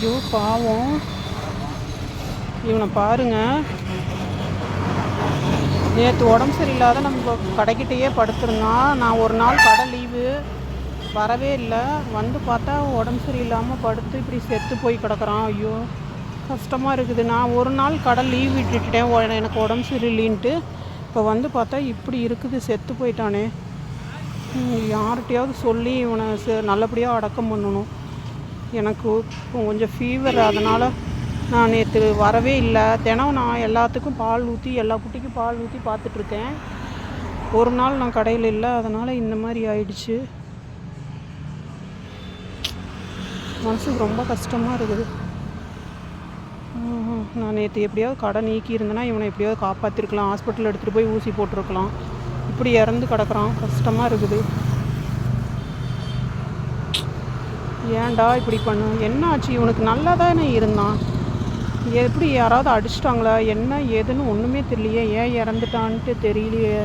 ஐயோ பாவம், இவனை பாருங்க. நேற்று உடம்பு சரியில்லாத நம்ம கடைக்கிட்டேயே படுத்திருந்தான். நான் ஒரு நாள் கடை லீவு வரவே இல்லை. வந்து பார்த்தா உடம்பு சரியில்லாமல் படுத்து இப்படி செத்து போய் கிடக்குறான். ஐயோ கஷ்டமாக இருக்குது. நான் ஒரு நாள் கடை லீவ் விட்டுட்டேன் எனக்கு உடம்பு சரியில்லைன்ட்டு. இப்போ வந்து பார்த்தா இப்படி இருக்குது, செத்து போயிட்டானே. யார்கிட்டையாவது சொல்லி இவனை நல்லபடியாக அடக்கம் பண்ணணும். எனக்கு கொஞ்சம் ஃபீவர், அதனால் நான் நேற்று வரவே இல்லை. தினம் நான் எல்லாத்துக்கும் பால் ஊற்றி, எல்லா குட்டிக்கும் பால் ஊற்றி பார்த்துட்ருக்கேன். ஒரு நாள் நான் கடையில் இல்லை, அதனால் இந்த மாதிரி ஆயிடுச்சு. மனசுக்கு ரொம்ப கஷ்டமாக இருக்குது. நான் நேற்று எப்படியாவது கடை நீக்கி இருந்தேன்னா இவனை எப்படியாவது காப்பாற்றிருக்கலாம். ஹாஸ்பிட்டல் எடுத்துகிட்டு போய் ஊசி போட்டிருக்கலாம். இப்படி இறந்து கிடக்குறான், கஷ்டமாக இருக்குது. ஏன்டா இப்படி பண்ணு? என்ன ஆச்சு இவனுக்கு? நல்லா தானே இருந்தான். எப்படி யாராவது அடிச்சிட்டாங்களா என்ன ஏதுன்னு ஒன்றுமே தெரியலையே. ஏன் இறந்துட்டான்ட்டு தெரியலையே.